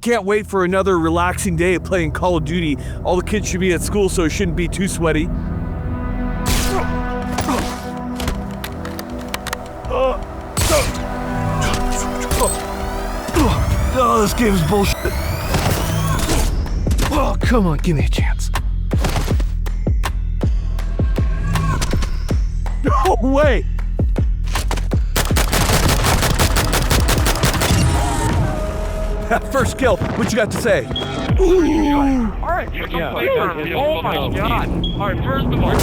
Can't wait for another relaxing day of playing Call of Duty. All the kids should be at school, so it shouldn't be too sweaty. Oh, this game is bullshit. Oh, come on, give me a chance. No way! First kill, what you got to say? Alright, oh my god. Alright, first of all.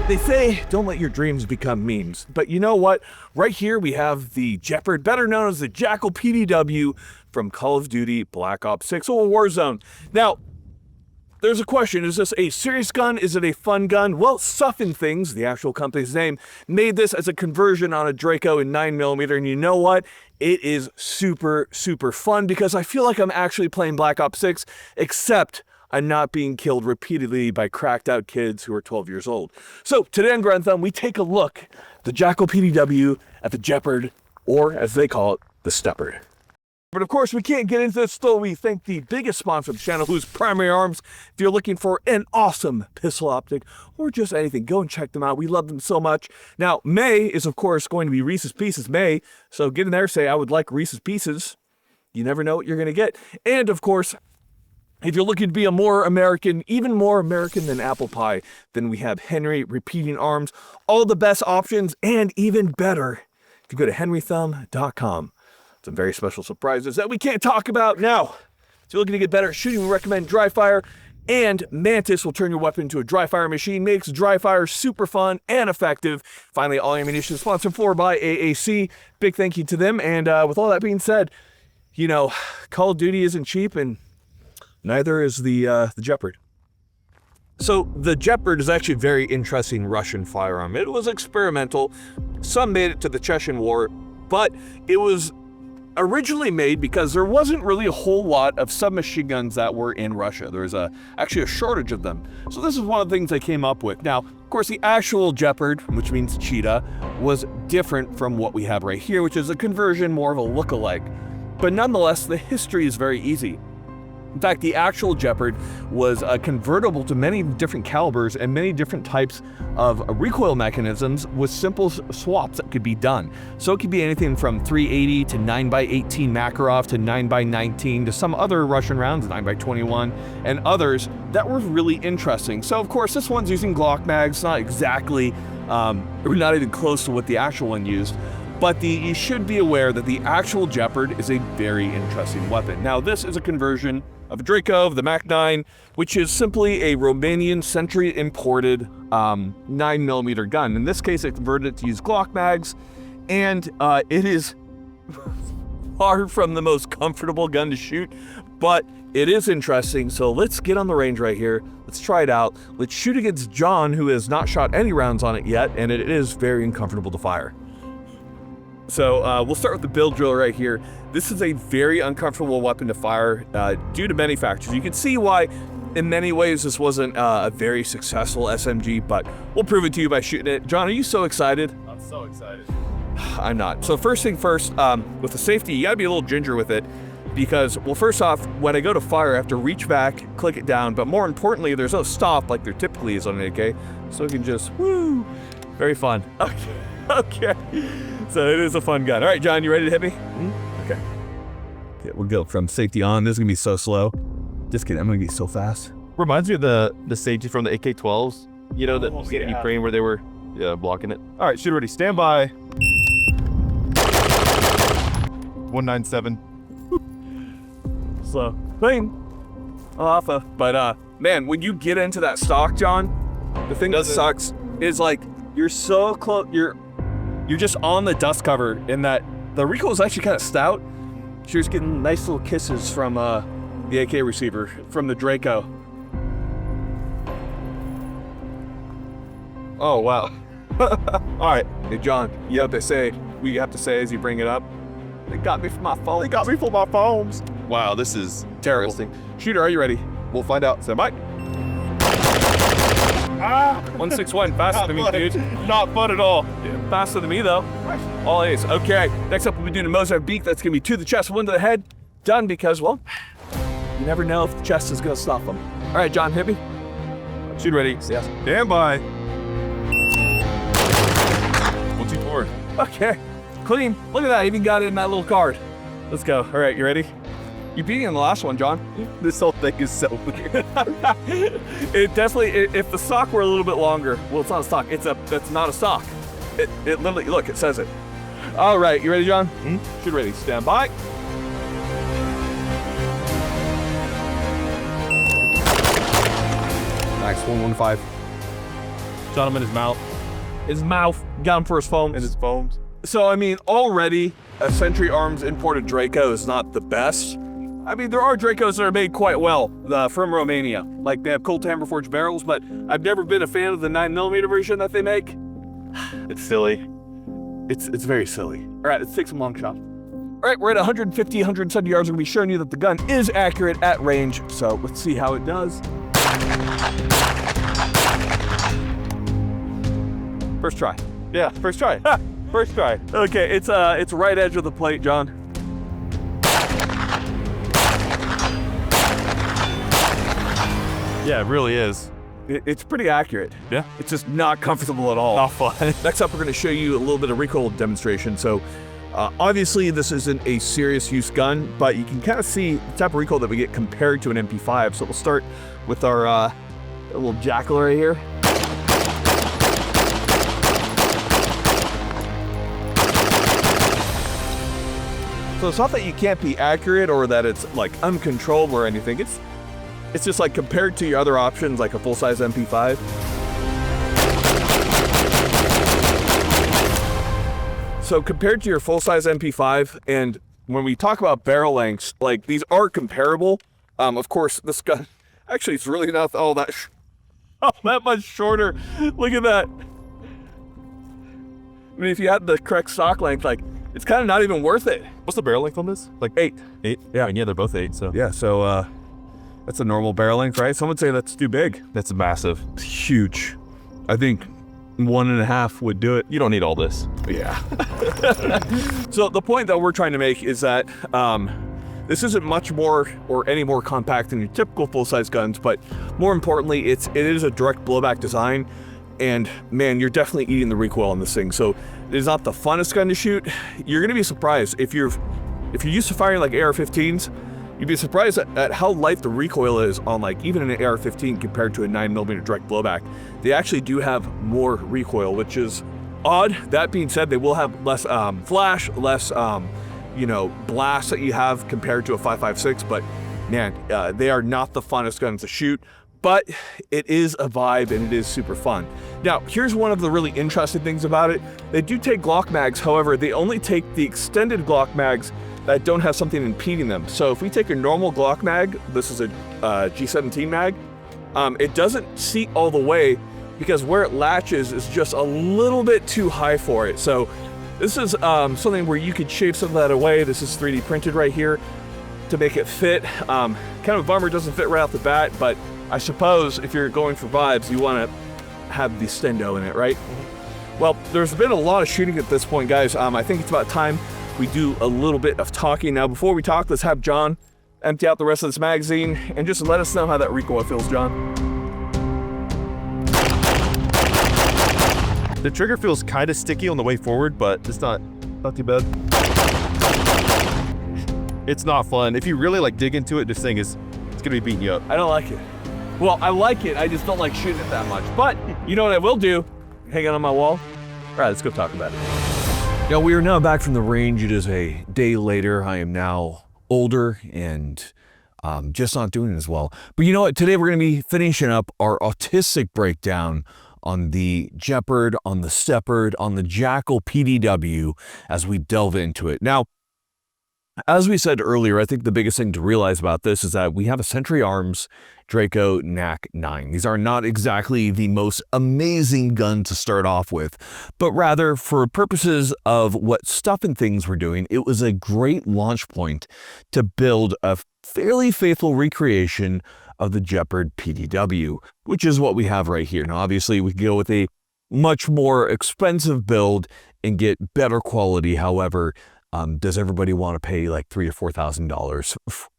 They say, don't let your dreams become memes. But you know what? Right here we have the Jeopard, better known as the Jackal PDW from Call of Duty Black Ops 6 or Warzone. Now, there's a question. Is this a serious gun? Is it a fun gun? Well, Suffin Things, the actual company's name, made this as a conversion on a Draco in 9mm. And you know what? It is super, super fun because I feel like I'm actually playing Black Ops 6, except I'm not being killed repeatedly by cracked out kids who are 12 years old. So today on Grand Thumb, we take a look at the Jackal PDW at the Jeopard, or as they call it, the Steppard. But of course, we can't get into this still. We thank the biggest sponsor of the channel, who's Primary Arms. If you're looking for an awesome pistol optic or just anything, go and check them out. We love them so much. Now, May is, of course, going to be Reese's Pieces May. So get in there, say, I would like Reese's Pieces. You never know what you're going to get. And of course, if you're looking to be a more American, even more American than apple pie, then we have Henry Repeating Arms. All the best options, and even better, if you go to henrythumb.com. Some very special surprises that we can't talk about now. If you're looking to get better at shooting, we recommend dry fire, and Mantis will turn your weapon into a dry fire machine. Makes dry fire super fun and effective. Finally, all ammunition is sponsored for by AAC. Big thank you to them. And with all that being said, you know, Call of Duty isn't cheap, and neither is the Jeopard. So the Jeopard is actually a very interesting Russian firearm. It was experimental. Some made it to the Chechen War, but it was originally made because there wasn't really a whole lot of submachine guns that were in Russia. There was actually a shortage of them. So this is one of the things they came up with. Now, of course, the actual Jeopard, which means cheetah, was different from what we have right here, which is a conversion, more of a look-alike. But nonetheless, the history is very easy. In fact, the actual Jeopard was convertible to many different calibers and many different types of recoil mechanisms with simple swaps that could be done. So it could be anything from 380 to 9x18 Makarov to 9x19 to some other Russian rounds, 9x21, and others that were really interesting. So of course, this one's using Glock mags, not exactly, or not even close to what the actual one used. But you should be aware that the actual Jeopard is a very interesting weapon. Now, this is a conversion of a Draco, of the Mac-9, which is simply a Romanian Sentry-imported 9mm gun. In this case, it converted it to use Glock mags, and it is far from the most comfortable gun to shoot, but it is interesting. So let's get on the range right here. Let's try it out. Let's shoot against John, who has not shot any rounds on it yet, and it is very uncomfortable to fire. So we'll start with the build drill right here. This is a very uncomfortable weapon to fire due to many factors. You can see why, in many ways, this wasn't a very successful SMG, but we'll prove it to you by shooting it. John, are you so excited? I'm so excited. I'm not. So first thing first, with the safety, you gotta be a little ginger with it because, well, first off, when I go to fire, I have to reach back, click it down, but more importantly, there's no stop like there typically is on an AK, so you can just, woo, very fun. Okay. So it is a fun gun. All right, John, you ready to hit me? Okay. Yeah, we'll go from safety on. This is gonna be so slow. Just kidding, I'm gonna be so fast. Reminds me of the safety from the AK-12s. You know, that yeah. in Ukraine where they were blocking it. All right, shoot ready. Stand by. 197. Slow. Clean. Alpha. But man, when you get into that stock, John, the thing that sucks is like you're so close. You're just on the dust cover, and that the recoil is actually kind of stout. She was getting nice little kisses from the AK receiver from the Draco. Oh wow. All right, hey John, you have to say as you bring it up. They got me for my phone. They got me for my phones. Wow, this is Terrible. Shooter, are you ready? We'll find out. Stand by. 161, faster than me, dude. Not fun at all. Yeah, faster than me, though. All A's. Okay, next up we'll be doing a Mozart beak. That's gonna be 2 to the chest, 1 to the head. Done because, well, you never know if the chest is gonna stop them. All right, John, hit me. Shoot ready. Yes. Stand by. 124. Okay, clean. Look at that, I even got it in that little card. Let's go. All right, you ready? You beat me in the last one, John. This whole thing is so weird. It definitely, if the stock were a little bit longer, well, it's not a stock. That's not a stock. It literally, look, it says it. All right, you ready, John? Shoot ready. Stand by. Max 115. Shot him in his mouth. His mouth, got him for his foams. And his foams. So, I mean, already a Century Arms imported Draco is not the best. I mean, there are Dracos that are made quite well from Romania. Like, they have cold hammer forged barrels, but I've never been a fan of the 9mm version that they make. It's silly. It's very silly. All right, let's take some long shots. All right, we're at 150, 170 yards. We're gonna be showing you that the gun is accurate at range. So let's see how it does. First try. Yeah, first try. First try. Okay, it's right edge of the plate, John. Yeah, it really is. It's pretty accurate. Yeah. It's just not comfortable at all. Not fun. Next up, we're gonna show you a little bit of recoil demonstration. So obviously this isn't a serious use gun, but you can kind of see the type of recoil that we get compared to an MP5. So we'll start with our little Jackal right here. So it's not that you can't be accurate or that it's like uncontrollable or anything. It's just like compared to your other options, like a full-size MP5. So compared to your full-size MP5, and when we talk about barrel lengths, like these are comparable. Of course, this gun, actually it's really not all that, that much shorter. Look at that. I mean, if you had the correct stock length, like, it's kind of not even worth it. What's the barrel length on this? Like 8. 8? Yeah, and yeah, they're both 8, so. Yeah, so that's a normal barrel length, right? Some would say that's too big. That's massive. It's huge. I think 1.5 would do it. You don't need all this. Yeah. So the point that we're trying to make is that this isn't much more or any more compact than your typical full-size guns, but more importantly, it is a direct blowback design. And man, you're definitely eating the recoil on this thing. So it is not the funnest gun to shoot. You're gonna be surprised if you're used to firing like AR-15s, you'd be surprised at how light the recoil is on like even an AR-15 compared to a 9mm direct blowback. They actually do have more recoil, which is odd. That being said, they will have less flash, less blast that you have compared to a 5.56. But man, they are not the funnest guns to shoot. But it is a vibe and it is super fun. Now, here's one of the really interesting things about it. They do take Glock mags, however, they only take the extended Glock mags that don't have something impeding them. So if we take a normal Glock mag, this is a G17 mag, it doesn't seat all the way because where it latches is just a little bit too high for it. So this is something where you could shave some of that away. This is 3D printed right here to make it fit. Kind of a bummer it doesn't fit right off the bat, but I suppose if you're going for vibes, you want to have the stendo in it, right? Well, there's been a lot of shooting at this point, guys. I think it's about time we do a little bit of talking. Now, before we talk, let's have John empty out the rest of this magazine and just let us know how that recoil feels, John. The trigger feels kind of sticky on the way forward, but it's not Not too bad. It's not fun. If you really like dig into it, this thing is, it's gonna be beating you up. I don't like it. Well, I like it, I just don't like shooting it that much. But you know what I will do? Hang it on my wall. All right, let's go talk about it. Now, we are now back from the range. It is a day later. I am now older and just not doing as well. But you know what? Today we're going to be finishing up our autistic breakdown on the Jeopard, on the Shepherd, on the Jackal PDW as we delve into it. Now, as we said earlier, I think the biggest thing to realize about this is that we have a Century Arms Draco NAC-9. These are not exactly the most amazing gun to start off with, but rather for purposes of what stuff and things we're doing, it was a great launch point to build a fairly faithful recreation of the Jeopard PDW, which is what we have right here. Now, obviously, we could go with a much more expensive build and get better quality. However, does everybody want to pay like $3,000 or $4,000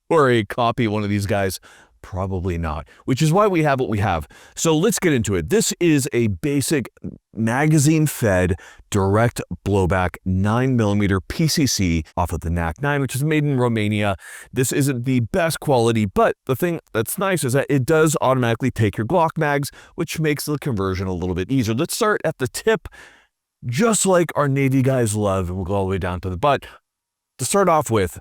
for a copy of one of these guys? Probably not, which is why we have what we have. So let's get into it. This is a basic magazine-fed direct blowback 9mm PCC off of the NAC-9, which is made in Romania. This isn't the best quality, but the thing that's nice is that it does automatically take your Glock mags, which makes the conversion a little bit easier. Let's start at the tip, just like our Navy guys love, and we'll go all the way down to the butt. To start off with,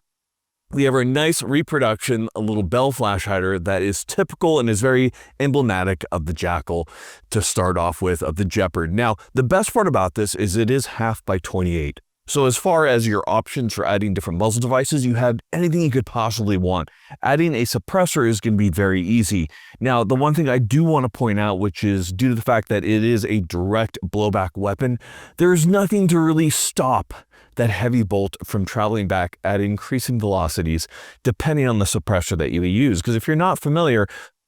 we have a nice reproduction, a little bell flash hider that is typical and is very emblematic of the Jackal to start off with, of the Jeopard. Now, the best part about this is it is 1/2x28. So as far as your options for adding different muzzle devices, you have anything you could possibly want. Adding a suppressor is going to be very easy. Now, the one thing I do want to point out, which is due to the fact that it is a direct blowback weapon, there's nothing to really stop that heavy bolt from traveling back at increasing velocities, depending on the suppressor that you use. Because if you're not familiar,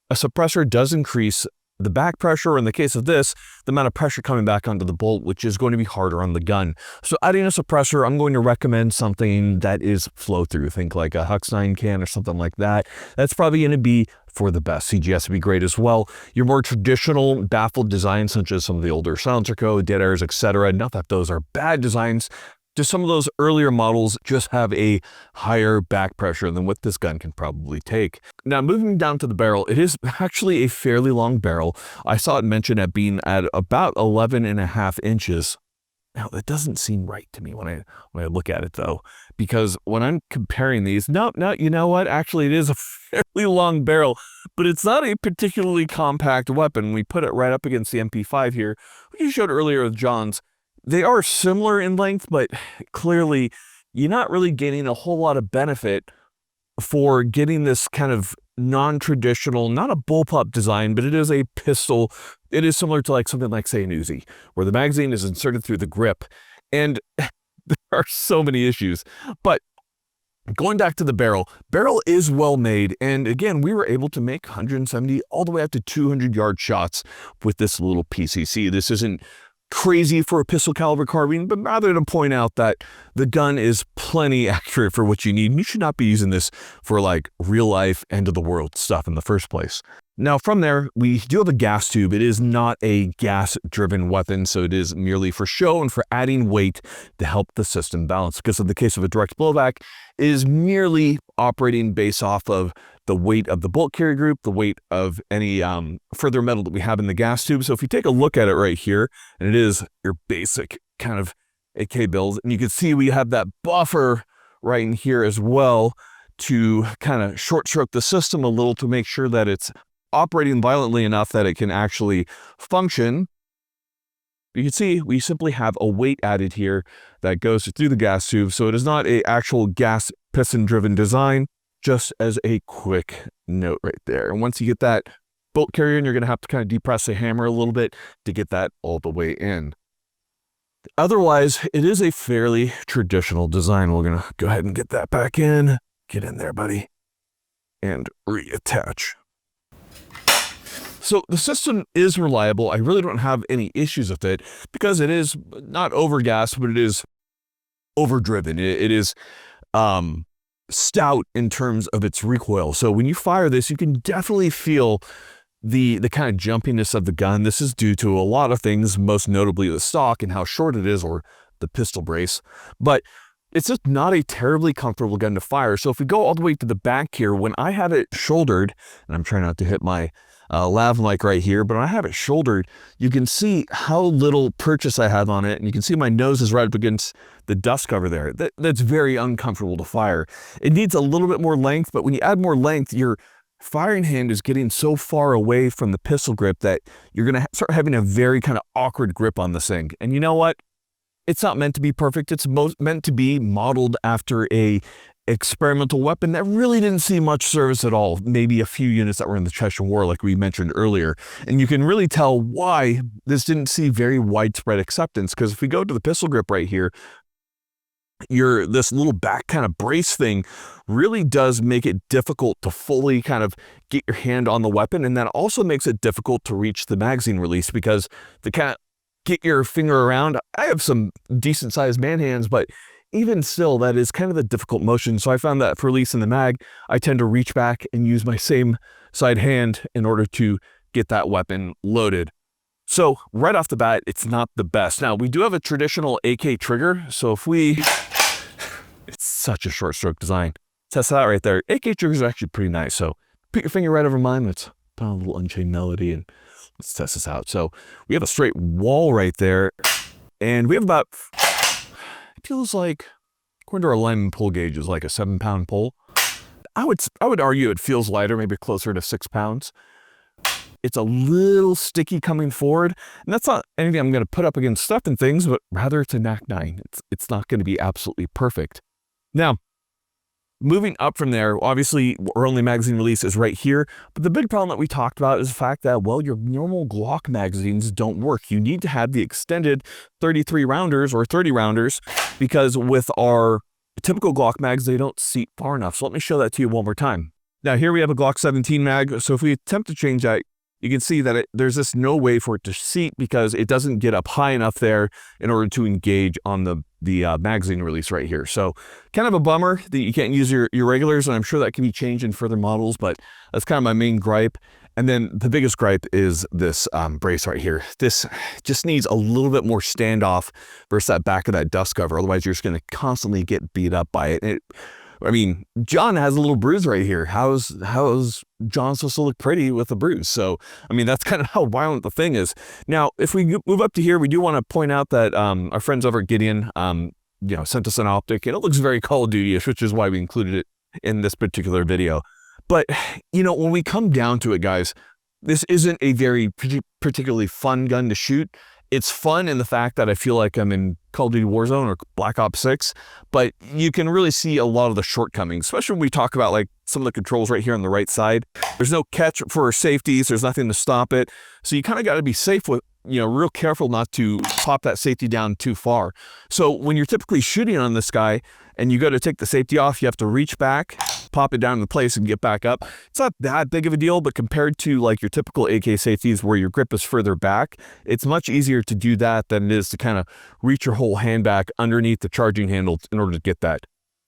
a suppressor does increase the back pressure, or in the case of this, the amount of pressure coming back onto the bolt, which is going to be harder on the gun. So adding a suppressor, I'm going to recommend something that is flow through. Think like a Hux 9 can or something like that. That's probably going to be for the best. CGS would be great as well. Your more traditional baffled designs, such as some of the older Silencer Co., Dead Airs, etc. Not that those are bad designs, just some of those earlier models just have a higher back pressure than what this gun can probably take. Now, moving down to the barrel, it is actually a fairly long barrel. I saw it mentioned at being at about 11.5 inches. Now, that doesn't seem right to me when I look at it, though, because when I'm comparing these, no, you know what? Actually, it is a fairly long barrel, but it's not a particularly compact weapon. We put it right up against the MP5 here, which you showed earlier with John's. They are similar in length, but clearly you're not really getting a whole lot of benefit for getting this kind of non-traditional, not a bullpup design, but it is a pistol. It is similar to like something like, say, an Uzi, where the magazine is inserted through the grip. And there are so many issues. But going back to the barrel is well made. And again, we were able to make 170 all the way up to 200-yard shots with this little PCC. This isn't crazy for a pistol caliber carbine, but rather to point out that the gun is plenty accurate for what you need. You should not be using this for like real life end of the world stuff in the first place. Now, from there, we do have a gas tube. It is not a gas-driven weapon, so it is merely for show and for adding weight to help the system balance. Because in the case of a direct blowback, it is merely operating based off of the weight of the bolt carrier group, the weight of any further metal that we have in the gas tube. So if you take a look at it right here, and it is your basic kind of AK build, and you can see we have that buffer right in here as well to kind of short stroke the system a little to make sure that it's operating violently enough that it can actually function. You can see we simply have a weight added here that goes through the gas tube. So it is not an actual gas piston driven design, just as a quick note right there. And once you get that bolt carrier in, you're going to have to kind of depress the hammer a little bit to get that all the way in. Otherwise, it is a fairly traditional design. We're going to go ahead and get that back in. Get in there, buddy. And reattach. So the system is reliable. I really don't have any issues with it because it is not overgassed, but it is overdriven. It is stout in terms of its recoil. So when you fire this, you can definitely feel the kind of jumpiness of the gun. This is due to a lot of things, most notably the stock and how short it is, or the pistol brace, but it's just not a terribly comfortable gun to fire. So if we go all the way to the back here, when I have it shouldered, and I'm trying not to hit my lav mic right here, but when I have it shouldered, you can see how little purchase I have on it, and you can see my nose is right up against the dust cover there. That's very uncomfortable to fire. It needs a little bit more length, but when you add more length, your firing hand is getting so far away from the pistol grip that you're going to start having a very kind of awkward grip on this thing. And you know what? It's not meant to be perfect. It's meant to be modeled after a experimental weapon that really didn't see much service at all. Maybe a few units that were in the Chechen War, like we mentioned earlier. And you can really tell why this didn't see very widespread acceptance, because if we go to the pistol grip right here, this little back kind of brace thing really does make it difficult to fully kind of get your hand on the weapon. And that also makes it difficult to reach the magazine release, because the kind of get your finger around, I have some decent sized man hands, but even still, that is kind of the difficult motion. So I found that for releasing the mag, I tend to reach back and use my same side hand in order to get that weapon loaded. So right off the bat, it's not the best. Now, we do have a traditional AK trigger. So if we, it's such a short stroke design. Test that right there. AK triggers are actually pretty nice. So put your finger right over mine. Let's put on a little Unchained Melody and let's test this out. So we have a straight wall right there, and we have about, it feels like, according to our alignment pull gauge, is like a 7-pound pull. I would argue it feels lighter, maybe closer to 6 pounds. It's a little sticky coming forward, and that's not anything I'm going to put up against stuff and things, but rather it's a NAC9. It's not going to be absolutely perfect. Now, moving up from there, obviously, our only magazine release is right here. But the big problem that we talked about is the fact that, well, your normal Glock magazines don't work. You need to have the extended 33 rounders or 30 rounders, because with our typical Glock mags, they don't seat far enough. So let me show that to you one more time. Now, here we have a Glock 17 mag. So if we attempt to change that, you can see that there's just no way for it to seat, because it doesn't get up high enough there in order to engage on the magazine release right here. So kind of a bummer that you can't use your regulars, and I'm sure that can be changed in further models, but that's kind of my main gripe. And then the biggest gripe is this brace right here. This just needs a little bit more standoff versus that back of that dust cover. Otherwise, you're just going to constantly get beat up by it. I mean, John has a little bruise right here. How's John supposed to look pretty with a bruise? So, I mean, that's kind of how violent the thing is. Now, if we move up to here, we do want to point out that our friends over at Gideon, sent us an optic, and it looks very Call of Duty-ish, which is why we included it in this particular video. But, when we come down to it, guys, this isn't a very particularly fun gun to shoot. It's fun in the fact that I feel like I'm in Call of Duty Warzone or Black Ops 6, but you can really see a lot of the shortcomings, especially when we talk about like some of the controls right here on the right side. There's no catch for safeties. There's nothing to stop it. So you kind of got to be safe with, real careful not to pop that safety down too far. So when you're typically shooting on this guy and you go to take the safety off, you have to reach back, pop it down in place and get back up. It's not that big of a deal, but compared to like your typical AK safeties where your grip is further back, it's much easier to do that than it is to kind of reach your whole hand back underneath the charging handle in order to get that.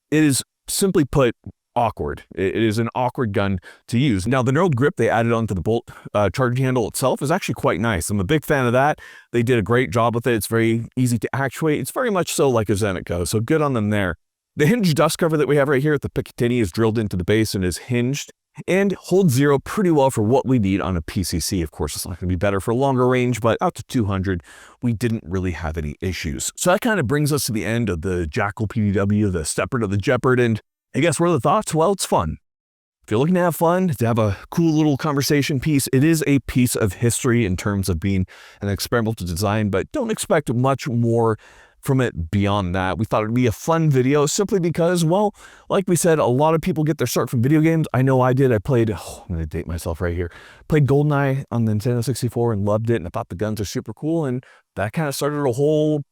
It is, simply put, awkward. It is an awkward gun to use. Now, the knurled grip they added onto the bolt charging handle itself is actually quite nice. I'm a big fan of that. They did a great job with it. It's very easy to actuate. It's very much so like a Zenit, so good on them there. The hinged dust cover that we have right here at the Picatinny is drilled into the base and is hinged and holds zero pretty well for what we need on a PCC. Of course, it's not going to be better for longer range, but out to 200, we didn't really have any issues. So that kind of brings us to the end of the Jackal PDW, the Stepford of the Jeopard, and I guess what are the thoughts? Well, it's fun. If you're looking to have fun, to have a cool little conversation piece, it is a piece of history in terms of being an experimental design, but don't expect much more from it beyond that. We thought it'd be a fun video simply because, well, like we said, a lot of people get their start from video games. I know I did. I played, I'm going to date myself right here. Played GoldenEye on the Nintendo 64 and loved it, and I thought the guns are super cool, and that kind of started a whole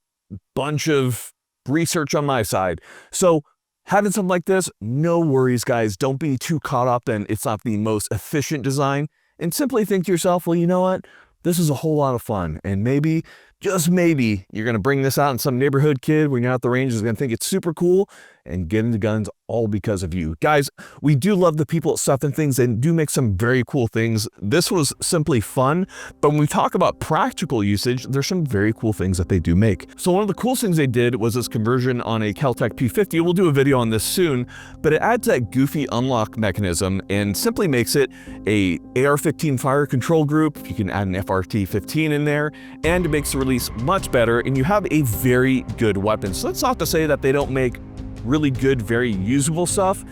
bunch of research on my side. So having something like this, no worries, guys. Don't be too caught up in it's not the most efficient design, and simply think to yourself, well, you know what? This is a whole lot of fun, and maybe just maybe, you're going to bring this out and some neighborhood kid when you're out at the range is going to think it's super cool and get into guns all because of you. Guys, we do love the people at Stuff and Things and do make some very cool things. This was simply fun, but when we talk about practical usage, there's some very cool things that they do make. So one of the coolest things they did was this conversion on a Kel-Tec P50. We'll do a video on this soon, but it adds that goofy unlock mechanism and simply makes it a AR-15 fire control group. You can add an FRT-15 in there, and it makes the release much better, and you have a very good weapon. So that's not to say that they don't make really good, very usable stuff.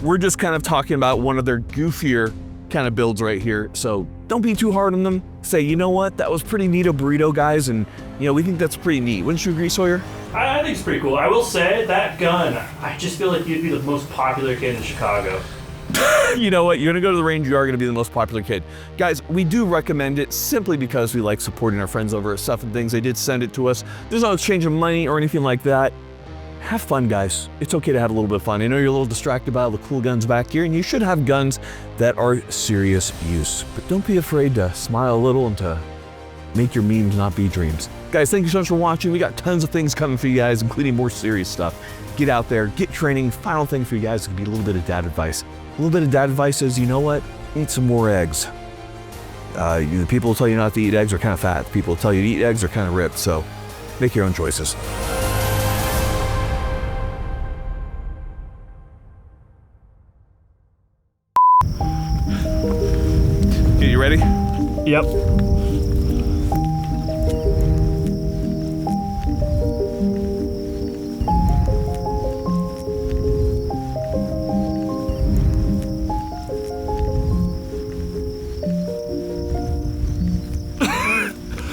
We're just kind of talking about one of their goofier kind of builds right here. So don't be too hard on them. Say, you know what, that was pretty neato burrito, guys, and you know, we think that's pretty neat. Wouldn't you agree, Sawyer? I think it's pretty cool. I will say, that gun, I just feel like you'd be the most popular kid in Chicago. You know what, you're gonna go to the range, you are gonna be the most popular kid. Guys, we do recommend it simply because we like supporting our friends over at Stuff and Things. They did send it to us. There's no exchange of money or anything like that. Have fun, guys. It's okay to have a little bit of fun. I know you're a little distracted by all the cool guns back here, and you should have guns that are serious use. But don't be afraid to smile a little and to make your memes not be dreams. Guys, thank you so much for watching. We got tons of things coming for you guys, including more serious stuff. Get out there, get training. Final thing for you guys could be a little bit of dad advice. A little bit of dad advice is, you know what? Eat some more eggs. The people who tell you not to eat eggs are kind of fat. The people who tell you to eat eggs are kind of ripped. So make your own choices. Okay, you ready? Yep.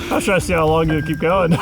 I was trying to see how long you keep going.